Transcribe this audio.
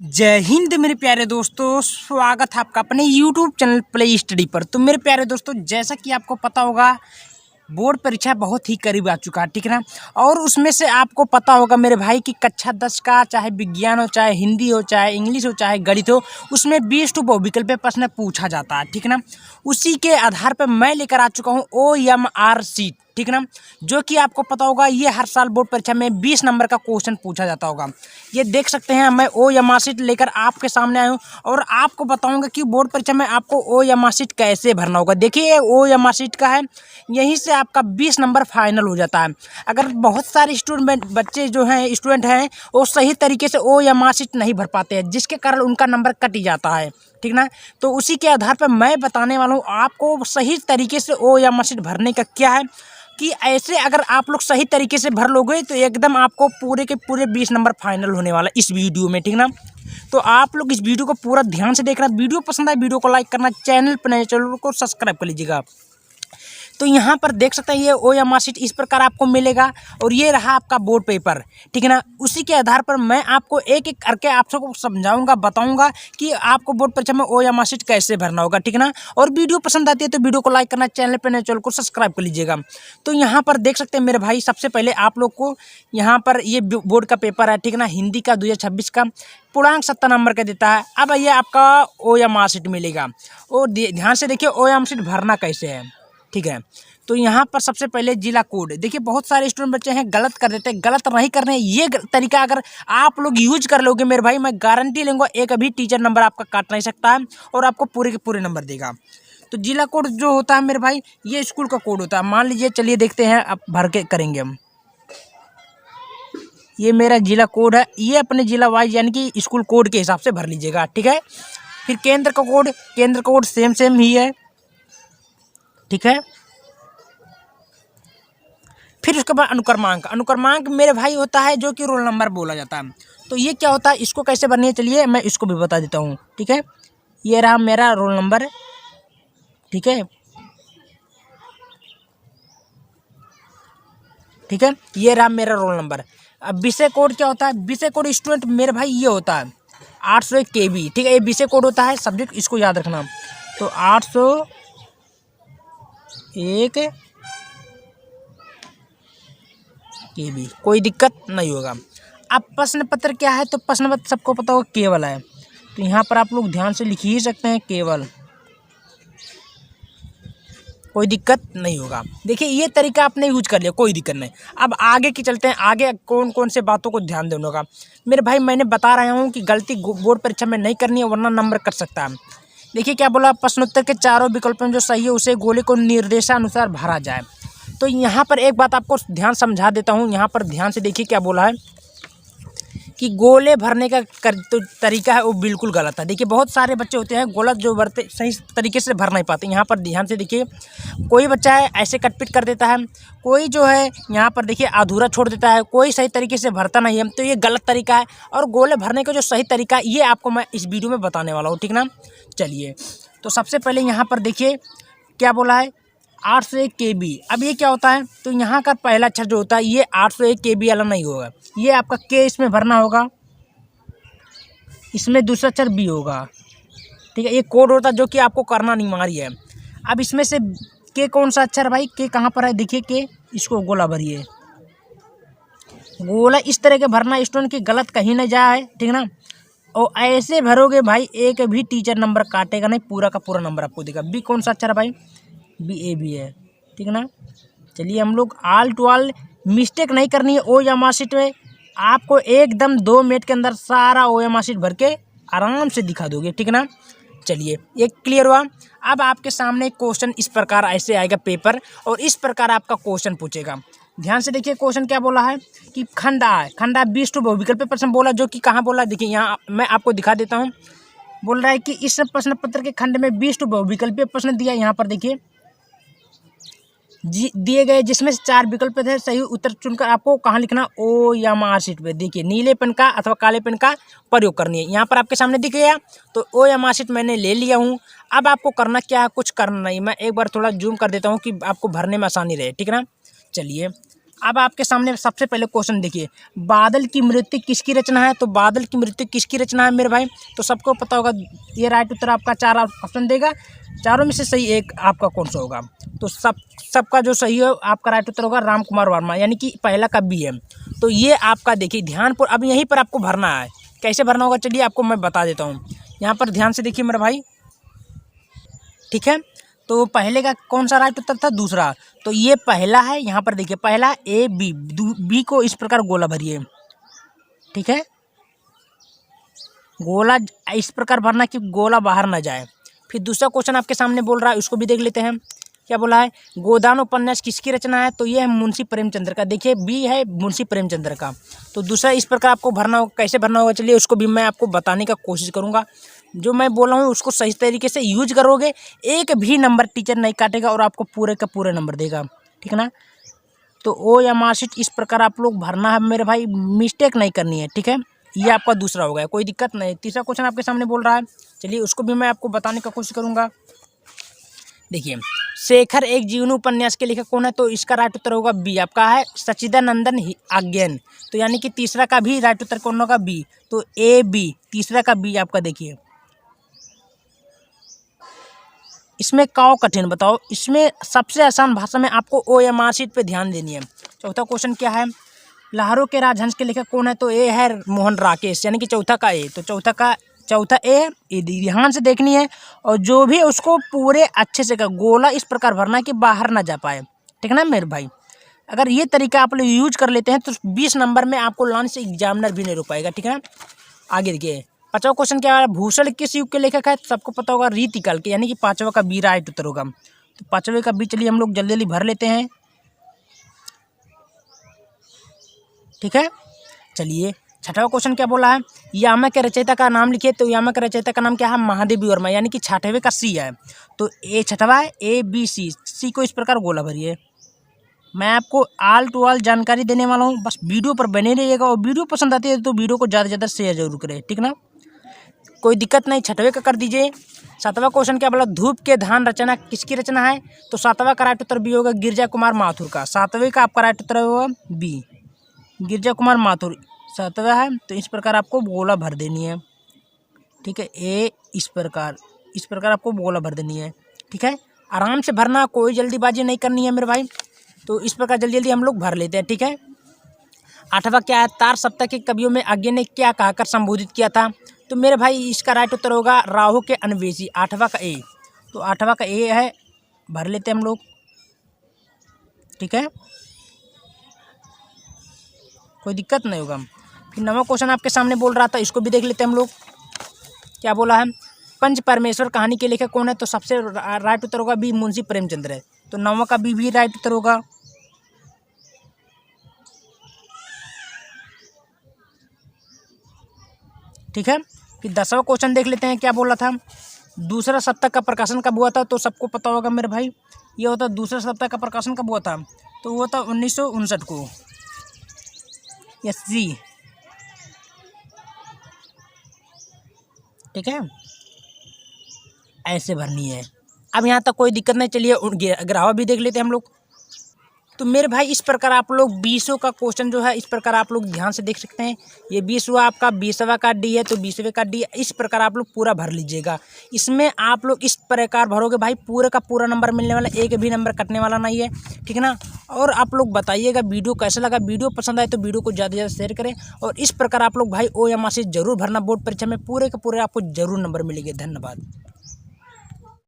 जय हिंद मेरे प्यारे दोस्तों, स्वागत है आपका अपने YouTube चैनल प्ले स्टडी पर। तो मेरे प्यारे दोस्तों, जैसा कि आपको पता होगा बोर्ड परीक्षा बहुत ही करीब आ चुका है, ठीक है ना। और उसमें से आपको पता होगा मेरे भाई कि कक्षा 10 का चाहे विज्ञान हो, चाहे हिंदी हो, चाहे इंग्लिश हो, चाहे गणित हो, उसमें 20 टू बहुविकल्प पे प्रश्न पूछा जाता है, ठीक है ना। उसी के आधार पर मैं लेकर आ चुका हूँ OMR शीट, ठीक है ना। जो कि आपको पता होगा ये हर साल बोर्ड परीक्षा में 20 नंबर का क्वेश्चन पूछा जाता होगा। ये देख सकते हैं, मैं OMR शीट लेकर आपके सामने आया हूँ और आपको बताऊंगा कि बोर्ड परीक्षा में आपको OMR शीट कैसे भरना होगा। देखिए, OMR शीट का है, यहीं से आपका 20 नंबर फाइनल हो जाता है। अगर बहुत सारे स्टूडेंट हैं वो सही तरीके से OMR शीट नहीं भर पाते हैं, जिसके कारण उनका नंबर कट ही जाता है, ठीक ना। तो उसी के आधार पर मैं बताने वाला हूँ आपको सही तरीके से OMR शीट भरने का क्या है, कि ऐसे अगर आप लोग सही तरीके से भर लोगे तो एकदम आपको पूरे के पूरे 20 नंबर फाइनल होने वाला इस वीडियो में, ठीक ना। तो आप लोग इस वीडियो को पूरा ध्यान से देखना। वीडियो पसंद आए वीडियो को लाइक करना, चैनल पर नए चैनल को सब्सक्राइब कर लीजिएगा। तो यहाँ पर देख सकते हैं ये OMR शीट इस प्रकार आपको मिलेगा और ये रहा आपका बोर्ड पेपर, ठीक है ना। उसी के आधार पर मैं आपको एक एक करके आप सबको समझाऊंगा, बताऊंगा कि आपको बोर्ड परीक्षा में OMR शीट कैसे भरना होगा, ठीक है ना। और वीडियो पसंद आती है तो वीडियो को लाइक करना, चैनल पर नए चैनल को सब्सक्राइब कर लीजिएगा। तो यहाँ पर देख सकते हैं मेरे भाई, सबसे पहले आप लोग को यहाँ पर ये बोर्ड का पेपर है, ठीक है ना, हिंदी का 2026 का पूर्णांक 70 नंबर का देता है। अब ये आपका OMR शीट मिलेगा और ध्यान से देखिए OMR शीट भरना कैसे है, ठीक है। तो यहाँ पर सबसे पहले जिला कोड देखिए, बहुत सारे स्टूडेंट बच्चे हैं गलत कर देते हैं, गलत नहीं करने। ये तरीका अगर आप लोग यूज कर लोगे मेरे भाई, मैं गारंटी लूँगा एक अभी टीचर नंबर आपका काट नहीं सकता है और आपको पूरे के पूरे नंबर देगा। तो जिला कोड जो होता है मेरे भाई, ये स्कूल का कोड होता है। मान लीजिए, चलिए देखते हैं, अब भर के करेंगे हम। ये मेरा जिला कोड है, ये अपने जिला वाइज यानी कि स्कूल कोड के हिसाब से भर लीजिएगा, ठीक है। फिर केंद्र का कोड सेम ही है, ठीक है। फिर उसके बाद अनुक्रमांक मेरे भाई होता है जो कि रोल नंबर बोला जाता है। तो ये क्या होता है, इसको कैसे भरनी है, चलिए मैं इसको भी बता देता हूँ, ठीक है। ये रहा मेरा रोल नंबर, ठीक है, ठीक है। ये रहा मेरा रोल नंबर। अब विषय कोड क्या होता है, विषय कोड स्टूडेंट मेरे भाई ये होता है 801 KB, ठीक है। ये विषय कोड होता है, सब्जेक्ट इसको याद रखना। तो 801 KB, कोई दिक्कत नहीं होगा। अब प्रश्न पत्र क्या है, तो प्रश्न पत्र सबको पता होगा केवल है। तो यहाँ पर आप लोग ध्यान से लिख ही सकते हैं केवल, कोई दिक्कत नहीं होगा। देखिए, ये तरीका आपने यूज कर लिया, कोई दिक्कत नहीं। अब आगे की चलते हैं, आगे कौन कौन से बातों को ध्यान देना होगा मेरे भाई। मैंने बता रहा हूँ कि गलती बोर्ड परीक्षा में नहीं करनी है, वरना नंबर कट सकता है। देखिए क्या बोला, प्रश्नोत्तर के चारों विकल्पों में जो सही है उसे गोले को निर्देशानुसार भरा जाए। तो यहाँ पर एक बात आपको ध्यान समझा देता हूँ, यहाँ पर ध्यान से देखिए क्या बोला है कि गोले भरने का तो तरीका है वो बिल्कुल गलत है। देखिए, बहुत सारे बच्चे होते हैं गलत जो भरते, सही तरीके से भर नहीं पाते। यहाँ पर ध्यान से देखिए, कोई बच्चा है ऐसे कटपिट कर देता है, कोई जो है यहाँ पर देखिए अधूरा छोड़ देता है, कोई सही तरीके से भरता नहीं है। तो ये गलत तरीका है और गोले भरने का जो सही तरीका है ये आपको मैं इस वीडियो में बताने वाला हूँ, ठीक ना। चलिए, तो सबसे पहले यहाँ पर देखिए क्या बोला है, 801 KB। अब ये क्या होता है, तो यहाँ का पहला अक्षर जो होता है ये 801 KB वाला नहीं होगा, ये आपका के इसमें भरना होगा, इसमें दूसरा अक्षर B होगा, ठीक है। ये कोड होता है जो कि आपको करना अनिवार्य है। अब इसमें से के कौन सा अक्षर भाई, के कहाँ पर है, देखिए के, इसको गोला भरिए। गोला इस तरह के भरना स्टूडेंट की गलत कहीं नहीं जाए, ठीक है ना। और ऐसे भरोगे भाई एक भी टीचर नंबर काटेगा नहीं, पूरा का पूरा नंबर आपको देगा। B कौन सा अक्षर है भाई, BAB है, ठीक है ना। चलिए, हम लोग ऑल टू ऑल मिस्टेक नहीं करनी है OMR शीट में। आपको एकदम 2 मिनट के अंदर सारा OMR शीट भर के आराम से दिखा दोगे, ठीक है ना। चलिए, ये क्लियर हुआ। अब आपके सामने क्वेश्चन इस प्रकार ऐसे आएगा पेपर, और इस प्रकार आपका क्वेश्चन पूछेगा। ध्यान से देखिए, क्वेश्चन क्या बोला है कि खंड आ 20 टू बहुविकल्प पे प्रश्न बोला, जो कि कहाँ बोला, देखिए यहाँ मैं आपको दिखा देता हूँ। बोल रहा है कि इस प्रश्न पत्र के खंड में 20 टू बहुविकल्पीय प्रश्न दिया। यहाँ पर देखिए दिए गए जिसमें से 4 विकल्प थे, सही उत्तर चुनकर आपको कहाँ लिखना, OMR शीट पे। देखिए, नीले पेन का अथवा काले पेन का प्रयोग करनी है। यहाँ पर आपके सामने दिख गया, तो OMR शीट मैंने ले लिया हूँ। अब आपको करना क्या है, कुछ करना नहीं। मैं एक बार थोड़ा जूम कर देता हूँ कि आपको भरने में आसानी रहे, ठीक है ना। चलिए, अब आपके सामने सबसे पहले क्वेश्चन देखिए, बादल की मृत्यु किसकी रचना है? तो बादल की मृत्यु किसकी रचना है मेरे भाई? तो सबको पता होगा, ये राइट उत्तर आपका 4 ऑप्शन देगा, चारों में से सही एक आपका कौन सा होगा? तो सबका जो सही है आपका राइट उत्तर होगा राम कुमार वर्मा, यानी कि पहला का बी है। तो ये आपका देखिए ध्यान पर, अब यहीं पर आपको भरना है। कैसे भरना होगा चलिए आपको मैं बता देता हूँ। यहाँ पर ध्यान से देखिए मेरे भाई, ठीक है। तो पहले का कौन सा राइट उत्तर था? दूसरा। तो ये पहला है, यहाँ पर देखिए पहला ए बी, बी को इस प्रकार गोला भरिए, ठीक है। गोला इस प्रकार भरना कि गोला बाहर ना जाए। फिर दूसरा क्वेश्चन आपके सामने बोल रहा है, उसको भी देख लेते हैं। क्या बोला है? गोदान उपन्यास किसकी रचना है? तो ये है मुंशी प्रेमचंद्र का। देखिए बी है मुंशी प्रेमचंद्र का। तो दूसरा इस प्रकार आपको भरना होगा। कैसे भरना होगा चलिए उसको भी मैं आपको बताने का कोशिश करूँगा। जो मैं बोला हूँ उसको सही तरीके से यूज करोगे, एक भी नंबर टीचर नहीं काटेगा और आपको पूरे का पूरे नंबर देगा, ठीक है ना। तो ओ या मार्कशीट इस प्रकार आप लोग भरना है मेरे भाई, मिस्टेक नहीं करनी है, ठीक है। ये आपका दूसरा हो गया, कोई दिक्कत नहीं। तीसरा क्वेश्चन आपके सामने बोल रहा है, चलिए उसको भी मैं आपको बताने का कोशिश करूँगा। देखिए शेखर एक जीवनी उपन्यास के लेखक कौन है? तो इसका राइट उत्तर होगा बी, आपका है सच्चिदानंदन आज्ञान। तो यानी कि तीसरा का भी राइट उत्तर कौन होगा? बी। तो ए बी, तीसरा का बी आपका। देखिए इसमें काओ कठिन बताओ, इसमें सबसे आसान भाषा में आपको ओ या मार्कशीट पे ध्यान देनी है। चौथा क्वेश्चन क्या है? लहरों के राजहंस के लेखक कौन है? तो ए है मोहन राकेश, यानी कि चौथा का ए। तो चौथा ए है, ये ध्यान से देखनी है और जो भी उसको पूरे अच्छे से गोला इस प्रकार भरना है कि बाहर ना जा पाए, ठीक है ना मेरे भाई। अगर ये तरीका आप लोग यूज कर लेते हैं तो 20 नंबर में आपको लाने से एग्जामिनर भी नहीं रोक पाएगा, ठीक है ना। आगे देखिए पांचवा क्वेश्चन क्या है? भूषण किस युग के लेखक है? सबको पता होगा रीतिकाल के, यानी कि पांचवा का बी राइट उत्तर होगा। तो पांचवे का बी चलिए हम लोग जल्दी जल्दी भर लेते हैं, ठीक है। चलिए छठवा क्वेश्चन क्या बोला है? यामा के रचयिता का नाम लिखिए। तो यामा के रचयिता का नाम क्या है? महादेवी वर्मा, यानी कि छठवें का सी है। तो ए छठवा है, ए बी सी, सी को इस प्रकार गोला भरिए। मैं आपको ऑल टू ऑल जानकारी देने वाला हूँ, बस वीडियो पर बने रहिएगा और वीडियो पसंद आती है तो वीडियो को ज़्यादा से ज़्यादा शेयर जरूर करें, ठीक ना। कोई दिक्कत नहीं, छठवें का कर दीजिए। सातवां क्वेश्चन क्या बोला? धूप के धान रचना किसकी रचना है? तो सातवां का राइट उत्तर बी होगा, गिरजा कुमार माथुर का। सातवें का आपका राइट उत्तर होगा बी, गिरजा कुमार माथुर सातवां है। तो इस प्रकार आपको गोला भर देनी है, ठीक है। ए इस प्रकार आपको गोला भर देनी है, ठीक है। आराम से भरना, कोई जल्दीबाजी नहीं करनी है मेरे भाई। तो इस प्रकार जल्दी जल्दी हम लोग भर लेते हैं, ठीक है। आठवां क्या है? तार सप्ताह के कवियों में अज्ञे ने क्या कहकर संबोधित किया था? तो मेरे भाई इसका राइट उत्तर होगा राहु के अन्वेषी, आठवां का ए। तो आठवां का ए है, भर लेते हैं हम लोग, ठीक है, कोई दिक्कत नहीं होगा। फिर नवा क्वेश्चन आपके सामने बोल रहा था, इसको भी देख लेते हैं हम लोग। क्या बोला है? पंच परमेश्वर कहानी के लेखक कौन है? तो सबसे राइट उत्तर होगा बी, मुंशी प्रेमचंद्र है। तो नवा का बी भी राइट उत्तर होगा, ठीक है। फिर 10वां क्वेश्चन देख लेते हैं, क्या बोला था? दूसरा सप्ताह का प्रकाशन कब हुआ था? तो सबको पता होगा मेरे भाई, ये होता दूसरा सप्ताह का प्रकाशन कब हुआ था? तो वो था 1959 को, यस जी, ठीक है। ऐसे भरनी है। अब यहाँ तक कोई दिक्कत नहीं, चलिए 11वां भी देख लेते हैं हम लोग। तो मेरे भाई इस प्रकार आप लोग 20 का क्वेश्चन जो है इस प्रकार आप लोग ध्यान से देख सकते हैं। ये 20वां आपका 20वां का डी है, तो 20वें का डी इस प्रकार आप लोग पूरा भर लीजिएगा। इसमें आप लोग इस प्रकार भरोगे भाई, पूरे का पूरा नंबर मिलने वाला, एक भी नंबर कटने वाला नहीं है, ठीक है ना। और आप लोग बताइएगा वीडियो कैसा लगा। वीडियो पसंद आए तो वीडियो को ज़्यादा से ज़्यादा शेयर करें और इस प्रकार आप लोग भाई ओ या मार्कशीट जरूर भरना। बोर्ड परीक्षा में पूरे के पूरे आपको जरूर नंबर मिलेंगे। धन्यवाद।